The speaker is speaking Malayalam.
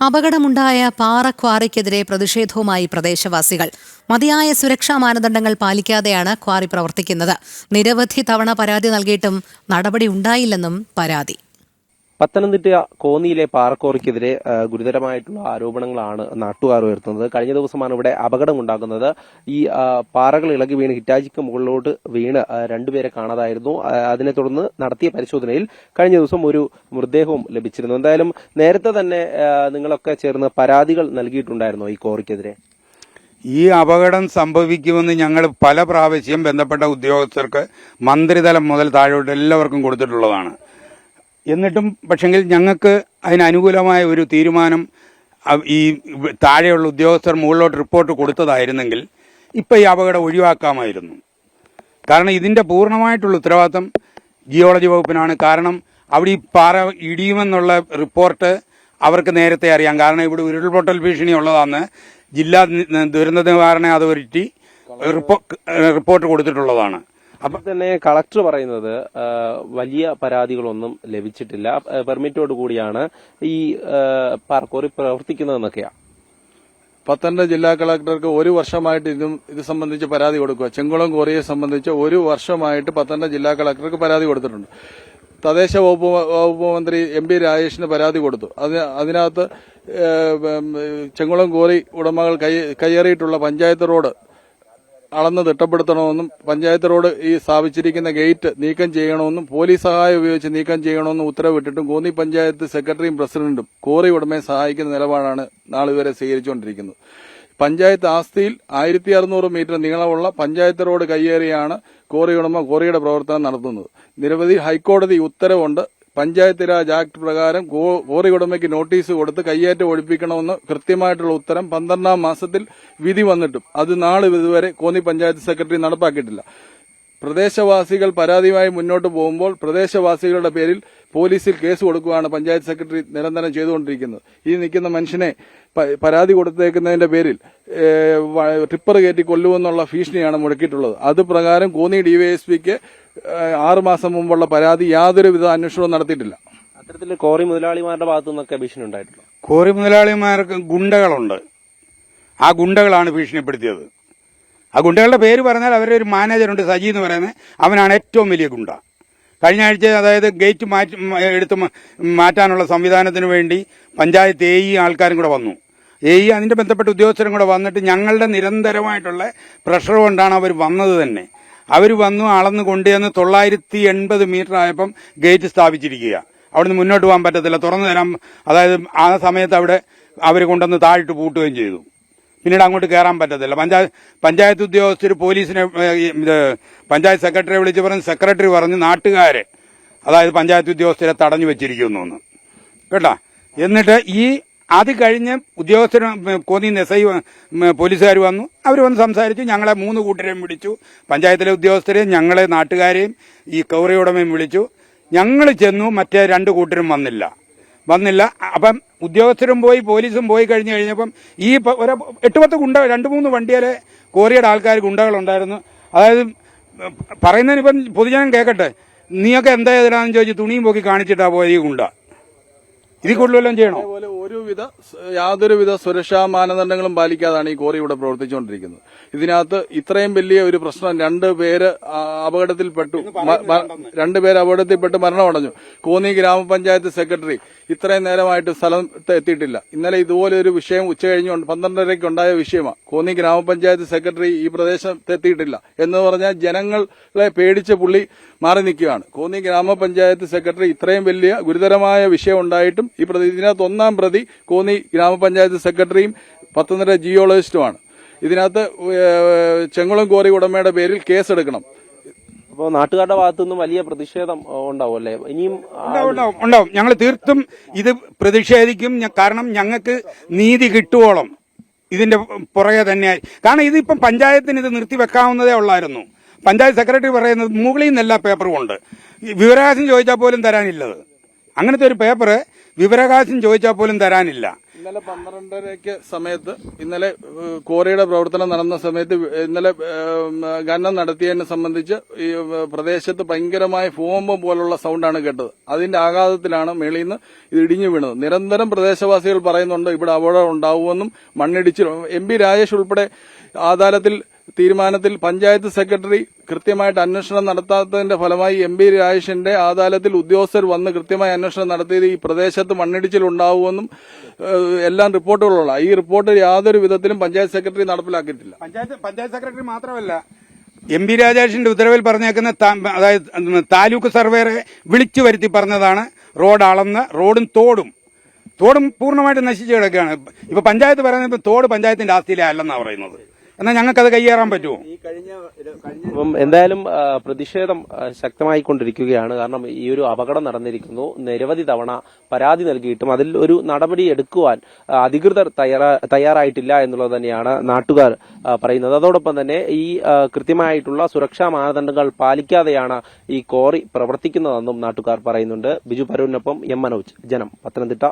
അപകടമുണ്ടായ പാറക്വാറിക്കെതിരെ പ്രതിഷേധവുമായി പ്രദേശവാസികൾ. മതിയായ സുരക്ഷാ മാനദണ്ഡങ്ങൾ പാലിക്കാതെയാണ് ക്വാറി പ്രവർത്തിക്കുന്നത്. നിരവധി തവണ പരാതി നൽകിയിട്ടും നടപടി ഉണ്ടായില്ലെന്നും പരാതി. പത്തനംതിട്ട കോന്നിയിലെ പാറക്കോറിക്കെതിരെ ഗുരുതരമായിട്ടുള്ള ആരോപണങ്ങളാണ് നാട്ടുകാർ ഉയർത്തുന്നത്. കഴിഞ്ഞ ദിവസമാണ് ഇവിടെ അപകടമുണ്ടാകുന്നത്. ഈ പാറകൾ ഇളകി വീണ് ഹിറ്റാച്ചിക്ക് മുകളിലോട്ട് വീണ് രണ്ടുപേരെ കാണാതായിരുന്നു. അതിനെ തുടർന്ന് നടത്തിയ പരിശോധനയിൽ കഴിഞ്ഞ ദിവസം ഒരു മൃതദേഹവും ലഭിച്ചിരുന്നു. എന്തായാലും നേരത്തെ തന്നെ നിങ്ങളൊക്കെ ചേർന്ന് പരാതികൾ നൽകിയിട്ടുണ്ടായിരുന്നോ ഈ കോറിക്കെതിരെ? ഈ അപകടം സംഭവിക്കുമെന്ന് ഞങ്ങൾ പല പ്രാവശ്യം ബന്ധപ്പെട്ട ഉദ്യോഗസ്ഥർക്ക് മന്ത്രിതലം മുതൽ താഴോട്ട് എല്ലാവർക്കും കൊടുത്തിട്ടുള്ളതാണ്. എന്നിട്ടും പക്ഷെങ്കിൽ ഞങ്ങൾക്ക് അതിനനുകൂലമായ ഒരു തീരുമാനം ഈ താഴെയുള്ള ഉദ്യോഗസ്ഥർ മുകളിലോട്ട് റിപ്പോർട്ട് കൊടുത്തതായിരുന്നെങ്കിൽ ഇപ്പം ഈ അപകടം ഒഴിവാക്കാമായിരുന്നു. കാരണം ഇതിൻ്റെ പൂർണ്ണമായിട്ടുള്ള ഉത്തരവാദിത്തം ജിയോളജി വകുപ്പിനാണ്. കാരണം അവിടെ ഈ പാറ ഇടിയുമെന്നുള്ള റിപ്പോർട്ട് അവർക്ക് നേരത്തെ അറിയാം. കാരണം ഇവിടെ ഉരുൾപൊട്ടൽ ഭീഷണി ഉള്ളതാണ് ജില്ലാ ദുരന്ത നിവാരണ അതോറിറ്റി റിപ്പോർട്ട് കൊടുത്തിട്ടുള്ളതാണ്. അപ്പോൾ തന്നെ കളക്ടർ പറയുന്നത് വലിയ പരാതികളൊന്നും ലഭിച്ചിട്ടില്ല, പെർമിറ്റോട് കൂടിയാണ് ഈ പാർക്കോറി പ്രവർത്തിക്കുന്നതെന്നൊക്കെയാണ്. പത്തനംതിട്ട ജില്ലാ കളക്ടർക്ക് ഒരു വർഷമായിട്ട് ഇത് സംബന്ധിച്ച് പരാതി കൊടുക്കുക. ചെങ്കുളം കോറിയെ സംബന്ധിച്ച് ഒരു വർഷമായിട്ട് പത്തനംതിട്ട ജില്ലാ കളക്ടർക്ക് പരാതി കൊടുത്തിട്ടുണ്ട്. തദ്ദേശ വകുപ്പ് മന്ത്രി എം പി രാജേഷിന് പരാതി കൊടുത്തു. അതിനകത്ത് ചെങ്കുളം കോറി ഉടമകൾ കയ്യേറിയിട്ടുള്ള പഞ്ചായത്ത് റോഡ് അളന്ന് തിട്ടപ്പെടുത്തണമെന്നും പഞ്ചായത്ത് റോഡ് ഈ സ്ഥാപിച്ചിരിക്കുന്ന ഗേറ്റ് നീക്കം ചെയ്യണമെന്നും പോലീസ് സഹായം ഉപയോഗിച്ച് നീക്കം ചെയ്യണമെന്നും ഉത്തരവിട്ടിട്ടും കോന്നി പഞ്ചായത്ത് സെക്രട്ടറിയും പ്രസിഡന്റും കോറി ഉടമയെ സഹായിക്കുന്ന നിലപാടാണ് നാളിതുവരെ സ്വീകരിച്ചുകൊണ്ടിരിക്കുന്നത്. പഞ്ചായത്ത് ആസ്തിയിൽ 1600 മീറ്റർ നീളമുള്ള പഞ്ചായത്ത് റോഡ് കയ്യേറിയാണ് കോറി ഉടമ കോറിയുടെ പ്രവർത്തനം നടത്തുന്നത്. നിരവധി ഹൈക്കോടതി ഉത്തരവുണ്ട്. പഞ്ചായത്ത് രാജ് ആക്ട് പ്രകാരം കോറി ഉടമയ്ക്ക് നോട്ടീസ് കൊടുത്ത് കയ്യേറ്റം ഒഴിപ്പിക്കണമെന്ന് കൃത്യമായിട്ടുള്ള ഉത്തരം 12-ാം മാസത്തിൽ വിധി വന്നിട്ടും അത് നാളെ ഇതുവരെ കോന്നി പഞ്ചായത്ത് സെക്രട്ടറി നടപ്പാക്കിയിട്ടില്ല. പ്രദേശവാസികൾ പരാതിയുമായി മുന്നോട്ട് പോകുമ്പോൾ പ്രദേശവാസികളുടെ പേരിൽ പോലീസിൽ കേസ് കൊടുക്കുകയാണ് പഞ്ചായത്ത് സെക്രട്ടറി നിരന്തരം ചെയ്തുകൊണ്ടിരിക്കുന്നത്. ഈ നിൽക്കുന്ന മനുഷ്യനെ പരാതി കൊടുത്തേക്കുന്നതിന്റെ പേരിൽ ടിപ്പർ കയറ്റി കൊല്ലുമെന്നുള്ള ഭീഷണിയാണ് മുഴക്കിയിട്ടുള്ളത്. അത് പ്രകാരം കോന്നി ഡിവൈഎസ്പിക്ക് 6 മാസം മുമ്പുള്ള പരാതി യാതൊരുവിധ അന്വേഷണവും നടത്തിയിട്ടില്ല. അത്തരത്തിൽ കോറി മുതലാളിമാരുടെ ഭാഗത്തു നിന്നൊക്കെ ഭീഷണി ഉണ്ടായിട്ടില്ല. കോറി മുതലാളിമാർക്ക് ഗുണ്ടകളുണ്ട്. ആ ഗുണ്ടകളാണ് ഭീഷണിപ്പെടുത്തിയത്. ആ ഗുണ്ടകളുടെ പേര് പറഞ്ഞാൽ അവരുടെ ഒരു മാനേജറുണ്ട്, സജി എന്ന് പറയുന്നത്. അവനാണ് ഏറ്റവും വലിയ ഗുണ്ട. കഴിഞ്ഞ ആഴ്ച അതായത് ഗേറ്റ് എടുത്ത് മാറ്റാനുള്ള സംവിധാനത്തിന് വേണ്ടി പഞ്ചായത്ത് AE ആൾക്കാരും കൂടെ വന്നു. AE അതിന്റെ ബന്ധപ്പെട്ട ഉദ്യോഗസ്ഥരും കൂടെ വന്നിട്ട് ഞങ്ങളുടെ നിരന്തരമായിട്ടുള്ള പ്രഷർ കൊണ്ടാണ് അവർ വന്നത് തന്നെ. അവർ വന്നു അളന്ന് കൊണ്ടുവന്ന് 980 മീറ്റർ ആയപ്പം ഗേറ്റ് സ്ഥാപിച്ചിരിക്കുക. അവിടുന്ന് മുന്നോട്ട് പോകാൻ പറ്റത്തില്ല, തുറന്നു തരാൻ. അതായത് ആ സമയത്ത് അവിടെ അവർ കൊണ്ടുവന്ന് താഴിട്ട് പൂട്ടുകയും ചെയ്തു. പിന്നീട് അങ്ങോട്ട് കയറാൻ പറ്റത്തില്ല. പഞ്ചായത്ത് ഉദ്യോഗസ്ഥർ പോലീസിനെ പഞ്ചായത്ത് സെക്രട്ടറിയെ വിളിച്ച് പറഞ്ഞ് സെക്രട്ടറി പറഞ്ഞ് നാട്ടുകാരെ, അതായത് പഞ്ചായത്ത് ഉദ്യോഗസ്ഥരെ തടഞ്ഞു വെച്ചിരിക്കുന്നു എന്ന് കേട്ടാ. എന്നിട്ട് അത് കഴിഞ്ഞ് ഉദ്യോഗസ്ഥർ കോന്നി SI പോലീസുകാർ വന്നു. അവർ വന്ന് സംസാരിച്ചു. ഞങ്ങളെ 3 കൂട്ടരെയും വിളിച്ചു. പഞ്ചായത്തിലെ ഉദ്യോഗസ്ഥരെയും ഞങ്ങളെ നാട്ടുകാരെയും ഈ കൗറി ഉടമയും വിളിച്ചു. ഞങ്ങൾ ചെന്നു. മറ്റേ 2 കൂട്ടരും വന്നില്ല. അപ്പം ഉദ്യോഗസ്ഥരും പോയി പോലീസും പോയി കഴിഞ്ഞപ്പം ഈ 8-10 ഗുണ്ട 2-3 വണ്ടിയിലെ കോറിയുടെ ആൾക്കാർ ഗുണ്ടകളുണ്ടായിരുന്നു. അതായത് പറയുന്നതിനിപ്പം പൊതുജനം കേൾക്കട്ടെ, നീയൊക്കെ എന്താ എതിരാണെന്ന് ചോദിച്ച് തുണിയും പോക്കി കാണിച്ചിട്ടാ പോയത് ഈ ഗുണ്ട. ഇതിൽ കൂടുതലെല്ലാം ചെയ്യണം. അതേപോലെ യാതൊരുവിധ സുരക്ഷാ മാനദണ്ഡങ്ങളും പാലിക്കാതാണ് ഈ കോറി ഇവിടെ പ്രവർത്തിച്ചുകൊണ്ടിരിക്കുന്നത്. ഇതിനകത്ത് ഇത്രയും വലിയ ഒരു പ്രശ്നം, 2 പേര് അപകടത്തിൽപ്പെട്ടു. 2 പേര് അപകടത്തിൽപ്പെട്ട് മരണമടഞ്ഞു. കോന്നി ഗ്രാമപഞ്ചായത്ത് സെക്രട്ടറി ഇത്രയും നേരമായിട്ട് സ്ഥലത്ത് എത്തിയിട്ടില്ല. ഇന്നലെ ഇതുപോലെ ഒരു വിഷയം ഉച്ചകഴിഞ്ഞ് 12:30 ഉണ്ടായ വിഷയമാണ്. കോന്നി ഗ്രാമപഞ്ചായത്ത് സെക്രട്ടറി ഈ പ്രദേശത്ത് എത്തിയിട്ടില്ല എന്ന് പറഞ്ഞാൽ ജനങ്ങളെ പേടിച്ച് പുള്ളി മാറി നിൽക്കുകയാണ്. കോന്നി ഗ്രാമപഞ്ചായത്ത് സെക്രട്ടറി ഇത്രയും വലിയ ഗുരുതരമായ വിഷയം ഉണ്ടായിട്ടും ഇതിനകത്ത് 1-ാം പ്രതി കോന്നി ഗ്രാമപഞ്ചായത്ത് സെക്രട്ടറിയും പത്തനംതിട്ട ജിയോളജിസ്റ്റുമാണ്. ഇതിനകത്ത് ചെങ്കുളം കോറി ഉടമയുടെ പേരിൽ കേസെടുക്കണം. അപ്പോൾ നാട്ടുകാരുടെ ഭാഗത്തുനിന്നും വലിയ പ്രതിഷേധം ഉണ്ടാവും അല്ലേ? ഇനിയും ഉണ്ടാവും. ഞങ്ങൾ തീർത്തും ഇത് പ്രതിഷേധിക്കും. കാരണം ഞങ്ങൾക്ക് നീതി കിട്ടുവോളം ഇതിന്റെ പുറകെ തന്നെയായി. കാരണം ഇതിപ്പം പഞ്ചായത്തിന് ഇത് നിർത്തിവെക്കാവുന്നതേ ഉള്ളായിരുന്നു. പഞ്ചായത്ത് സെക്രട്ടറി പറയുന്നത് മുകളിൽ നിന്നെല്ലാ പേപ്പറും ഉണ്ട്. വിവരാവകാശം ചോദിച്ചാൽ പോലും തരാനില്ലത്. അങ്ങനത്തെ ഒരു പേപ്പർ വിവരാവകാശം ചോദിച്ചാൽ പോലും തരാനില്ല. ഇന്നലെ 12:30 സമയത്ത് ഇന്നലെ ക്വാറിയുടെ പ്രവർത്തനം നടന്ന സമയത്ത് ഇന്നലെ ഖനനം നടത്തിയതിനെ സംബന്ധിച്ച് ഈ പ്രദേശത്ത് ഭയങ്കരമായ ഭൂകമ്പം പോലുള്ള സൗണ്ടാണ് കേട്ടത്. അതിന്റെ ആഘാതത്തിലാണ് മേളിൽ നിന്ന് ഇത് ഇടിഞ്ഞു വീണത്. നിരന്തരം പ്രദേശവാസികൾ പറയുന്നുണ്ട് ഇവിടെ അപകടം ഉണ്ടാവുമെന്നും മണ്ണിടിച്ചിൽ. MP രാജേഷ് ഉൾപ്പെടെ അദാലത്തിൽ തീരുമാനത്തിൽ പഞ്ചായത്ത് സെക്രട്ടറി കൃത്യമായിട്ട് അന്വേഷണം നടത്താത്തതിന്റെ ഫലമായി MP രാജേഷിന്റെ അദാലത്തിൽ ഉദ്യോഗസ്ഥർ വന്ന് കൃത്യമായ അന്വേഷണം നടത്തിയത് ഈ പ്രദേശത്ത് മണ്ണിടിച്ചിൽ ഉണ്ടാവുമെന്നും എല്ലാം റിപ്പോർട്ടുകളുള്ള ഈ റിപ്പോർട്ട് യാതൊരു വിധത്തിലും പഞ്ചായത്ത് സെക്രട്ടറി നടപ്പിലാക്കിയിട്ടില്ല. പഞ്ചായത്ത് സെക്രട്ടറി മാത്രമല്ല, MP രാജേഷിന്റെ ഉത്തരവിൽ പറഞ്ഞേക്കുന്ന അതായത് താലൂക്ക് സർവേറെ വിളിച്ചു വരുത്തി പറഞ്ഞതാണ് റോഡ് അളന്ന് റോഡും തോടും പൂർണ്ണമായിട്ട് നശിച്ചു കിടക്കുകയാണ്. ഇപ്പൊ പഞ്ചായത്ത് പറയുന്നത് തോട് പഞ്ചായത്തിന്റെ ആസ്തിയിലേ അല്ലെന്നാണ് പറയുന്നത്. എന്നാൽ ഞങ്ങൾക്കത് കയ്യേറാൻ പറ്റുമോ? എന്തായാലും പ്രതിഷേധം ശക്തമായിക്കൊണ്ടിരിക്കുകയാണ്. കാരണം ഈ ഒരു അപകടം നടന്നിരിക്കുന്നു. നിരവധി തവണ പരാതി നൽകിയിട്ടും അതിൽ ഒരു നടപടി എടുക്കുവാൻ അധികൃതർ തയ്യാറായിട്ടില്ല എന്നുള്ളത് തന്നെയാണ് നാട്ടുകാർ പറയുന്നത്. അതോടൊപ്പം തന്നെ ഈ കൃത്യമായിട്ടുള്ള സുരക്ഷാ മാനദണ്ഡങ്ങൾ പാലിക്കാതെയാണ് ഈ ക്വാറി പ്രവർത്തിക്കുന്നതെന്നും നാട്ടുകാർ പറയുന്നുണ്ട്. ബിജു പരൂരിനൊപ്പം M മനോജ്, ജനം, പത്തനംതിട്ട.